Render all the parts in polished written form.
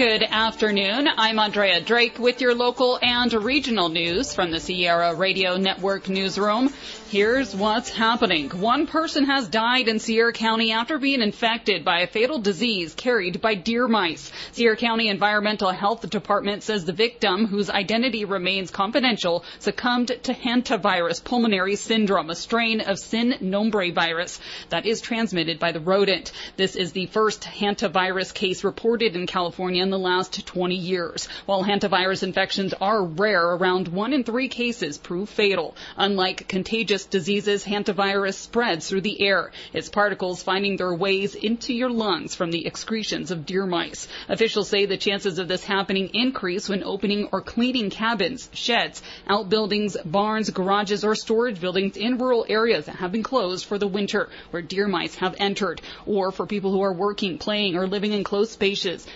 Good afternoon. I'm Andrea Drake with your local and regional news from the Sierra Radio Network newsroom. Here's what's happening. One person has died in Sierra County after being infected by a fatal disease carried by deer mice. Sierra County Environmental Health Department says the victim, whose identity remains confidential, succumbed to hantavirus pulmonary syndrome, a strain of Sin nombre virus that is transmitted by the rodent. This is the first hantavirus case reported in California in the last 20 years. While hantavirus infections are rare, around 1 in 3 cases prove fatal. Unlike contagious diseases, hantavirus spreads through the air, its particles finding their ways into your lungs from the excretions of deer mice. Officials say the chances of this happening increase when opening or cleaning cabins, sheds, outbuildings, barns, garages, or storage buildings in rural areas that have been closed for the winter, where deer mice have entered, or for people who are working, playing, or living in closed spaces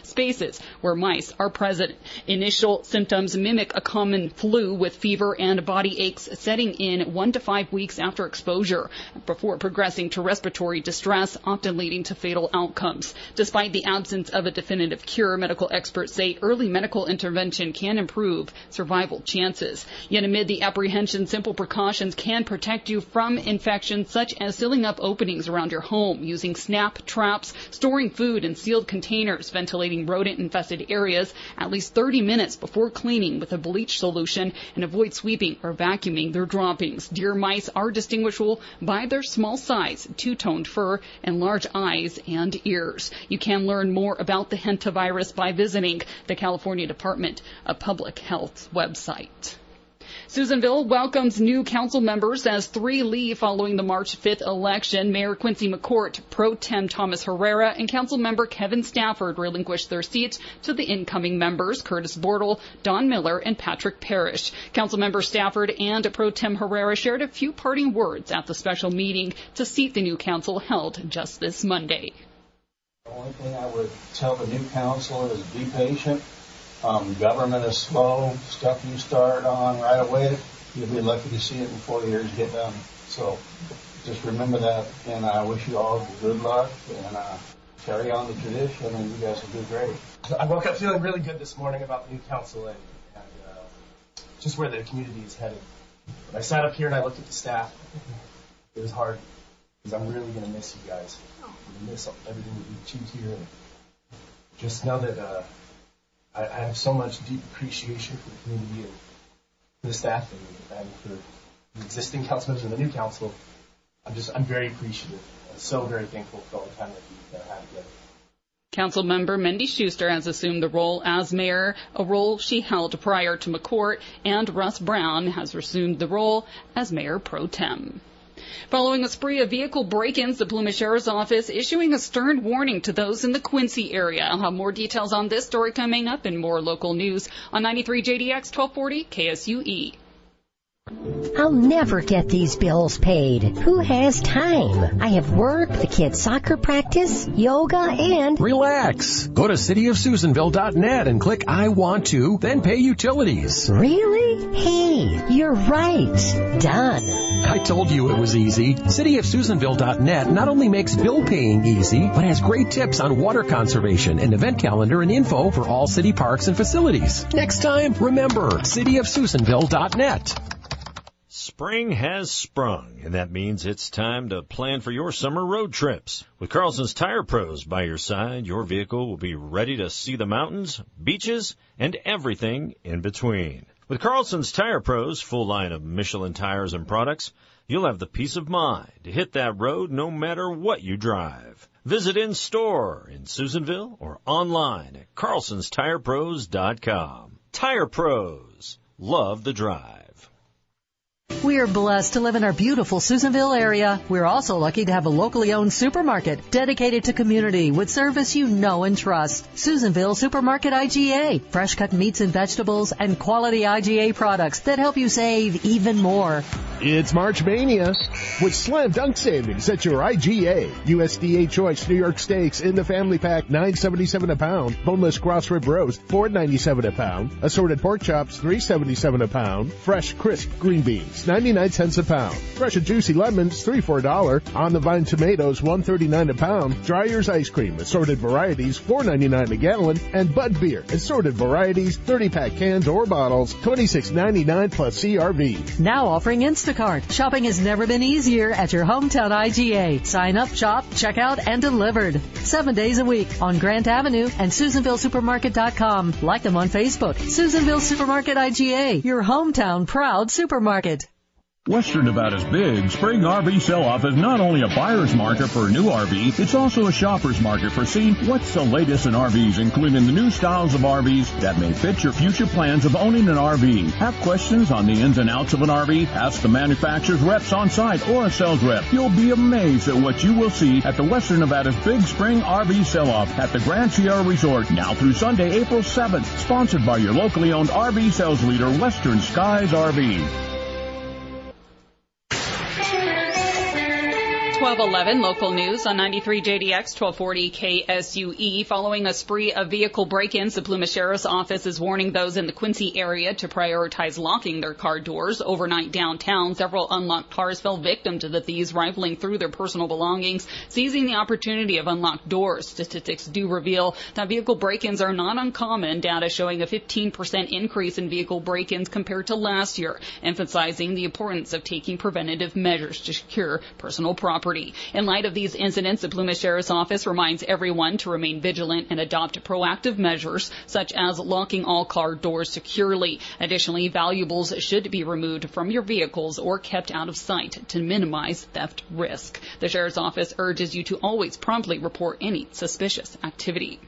where mice are present. Initial symptoms mimic a common flu, with fever and body aches setting in 1 to 5 weeks after exposure, before progressing to respiratory distress, often leading to fatal outcomes. Despite the absence of a definitive cure, medical experts say early medical intervention can improve survival chances. Yet amid the apprehension, simple precautions can protect you from infections, such as sealing up openings around your home, using snap traps, storing food in sealed containers, ventilating rodent-infested areas at least 30 minutes before cleaning with a bleach solution, and avoid sweeping or vacuuming their droppings. Deer mice are distinguishable by their small size, two-toned fur, and large eyes and ears. You can learn more about the hantavirus by visiting the California Department of Public Health's website. Susanville welcomes new council members as 3 leave following the March 5th election. Mayor Quincy McCourt, Pro Tem Thomas Herrera, and council member Kevin Stafford relinquished their seats to the incoming members, Curtis Bortle, Don Miller, and Patrick Parrish. Councilmember Stafford and Pro Tem Herrera shared a few parting words at the special meeting to seat the new council held just this Monday. The only thing I would tell the new council is be patient. Government is slow. Stuff you start on right away, you'll be lucky to see it before the years get done. So just remember that, and I wish you all good luck, and carry on the tradition, and you guys will do great. I woke up feeling really good this morning about the new council and just where the community is headed. When I sat up here and I looked at the staff, it was hard, because I'm really going to miss you guys. I'm going to miss everything that you achieved here. And just know that I have so much deep appreciation for the community and for the staff and for the existing council members and the new council. I'm very appreciative and so very thankful for all the time that we've had together. Councilmember Mindy Schuster has assumed the role as mayor, a role she held prior to McCourt, and Russ Brown has assumed the role as mayor pro tem. Following a spree of vehicle break-ins, the Plumas Sheriff's Office issuing a stern warning to those in the Quincy area. I'll have more details on this story coming up and more local news on 93 JDX 1240 KSUE. I'll never get these bills paid. Who has time? I have work, the kids' soccer practice, yoga, and... Relax. Go to cityofsusanville.net and click I want to, then pay utilities. Really? Hey, you're right. Done. I told you it was easy. Cityofsusanville.net not only makes bill paying easy, but has great tips on water conservation and event calendar and info for all city parks and facilities. Next time, remember, cityofsusanville.net. Spring has sprung, and that means it's time to plan for your summer road trips. With Carlson's Tire Pros by your side, your vehicle will be ready to see the mountains, beaches, and everything in between. With Carlson's Tire Pros' full line of Michelin tires and products, you'll have the peace of mind to hit that road no matter what you drive. Visit in-store in Susanville or online at carlsonstirepros.com. Tire Pros. Love the drive. We are blessed to live in our beautiful Susanville area. We're also lucky to have a locally owned supermarket dedicated to community with service you know and trust. Susanville Supermarket IGA. Fresh cut meats and vegetables and quality IGA products that help you save even more. It's March Mania with slam dunk savings at your IGA. USDA Choice New York Steaks in the family pack, $9.77 a pound. Boneless cross rib roast, $4.97 a pound. Assorted pork chops, $3.77 a pound. Fresh crisp green beans, 99 cents a pound. Fresh and juicy lemons, $3 for $1. On the vine tomatoes, $1.39 a pound. Dryer's ice cream, assorted varieties, $4.99 a gallon. And Bud beer, assorted varieties, 30-pack cans or bottles, $26.99 plus CRV. Now offering Instacart. Shopping has never been easier at your hometown IGA. Sign up, shop, check out, and delivered. 7 days a week on Grant Avenue and SusanvilleSupermarket.com. Like them on Facebook. Susanville Supermarket IGA, your hometown proud supermarket. Western Nevada's big spring RV sell-off is not only a buyer's market for a new RV, it's also a shopper's market for seeing what's the latest in RVs, including the new styles of RVs that may fit your future plans of owning an RV. Have questions on the ins and outs of an RV? Ask the manufacturer's reps on site or a sales rep. You'll be amazed at what you will see at the Western Nevada's big spring RV sell-off at the Grand Sierra Resort, now through Sunday, April 7th. Sponsored by your locally owned RV sales leader, Western Skies RV. 1211 local news on 93 JDX 1240 KSUE. Following a spree of vehicle break-ins, the Plumas Sheriff's Office is warning those in the Quincy area to prioritize locking their car doors. Overnight downtown, several unlocked cars fell victim to the thieves rifling through their personal belongings, seizing the opportunity of unlocked doors. Statistics do reveal that vehicle break-ins are not uncommon, data showing a 15% increase in vehicle break-ins compared to last year, emphasizing the importance of taking preventative measures to secure personal property. In light of these incidents, the Plumas Sheriff's Office reminds everyone to remain vigilant and adopt proactive measures, such as locking all car doors securely. Additionally, valuables should be removed from your vehicles or kept out of sight to minimize theft risk. The Sheriff's Office urges you to always promptly report any suspicious activity.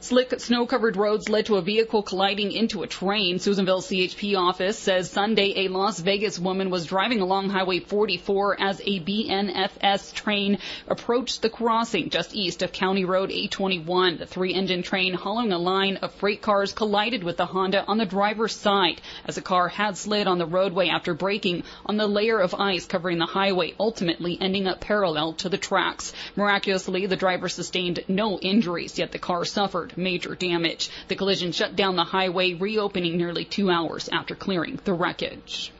Slick, snow-covered roads led to a vehicle colliding into a train. Susanville CHP office says Sunday a Las Vegas woman was driving along Highway 44 as a BNSF train approached the crossing just east of County Road 821. The three-engine train hauling a line of freight cars collided with the Honda on the driver's side as the car had slid on the roadway after braking on the layer of ice covering the highway, ultimately ending up parallel to the tracks. Miraculously, the driver sustained no injuries, yet the car suffered major damage. The collision shut down the highway, reopening nearly 2 hours after clearing the wreckage.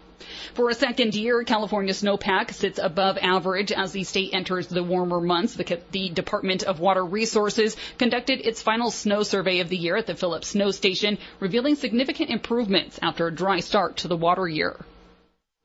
For a second year, California snowpack sits above average as the state enters the warmer months. The Department of Water Resources conducted its final snow survey of the year at the Phillips Snow Station, revealing significant improvements after a dry start to the water year.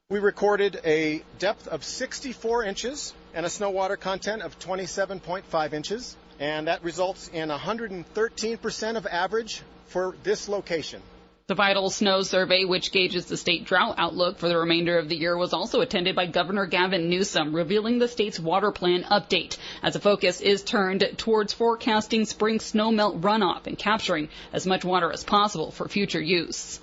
We recorded a depth of 64 inches and a snow water content of 27.5 inches. And that results in 113% of average for this location. The Vital Snow Survey, which gauges the state drought outlook for the remainder of the year, was also attended by Governor Gavin Newsom, revealing the state's water plan update, as the focus is turned towards forecasting spring snowmelt runoff and capturing as much water as possible for future use.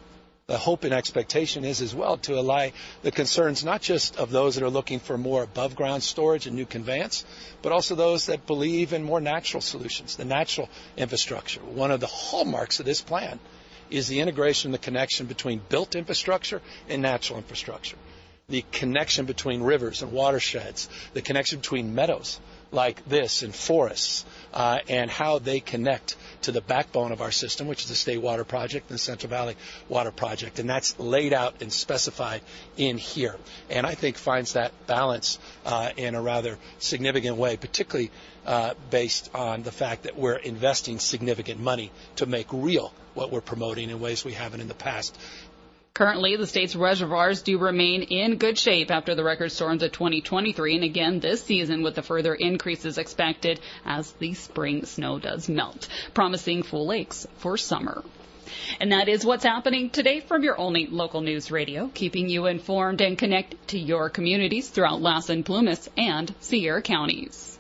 The hope and expectation is as well to allay the concerns not just of those that are looking for more above ground storage and new conveyance, but also those that believe in more natural solutions, the natural infrastructure. One of the hallmarks of this plan is the integration, the connection between built infrastructure and natural infrastructure. The connection between rivers and watersheds, the connection between meadows like this and forests, and how they connect to the backbone of our system, which is the State Water Project and the Central Valley Water Project. And that's laid out and specified in here. And I think finds that balance in a rather significant way, particularly based on the fact that we're investing significant money to make real what we're promoting in ways we haven't in the past. Currently, the state's reservoirs do remain in good shape after the record storms of 2023, and again this season with the further increases expected as the spring snow does melt, promising full lakes for summer. And that is what's happening today from your only local news radio, keeping you informed and connected to your communities throughout Lassen, Plumas, and Sierra counties.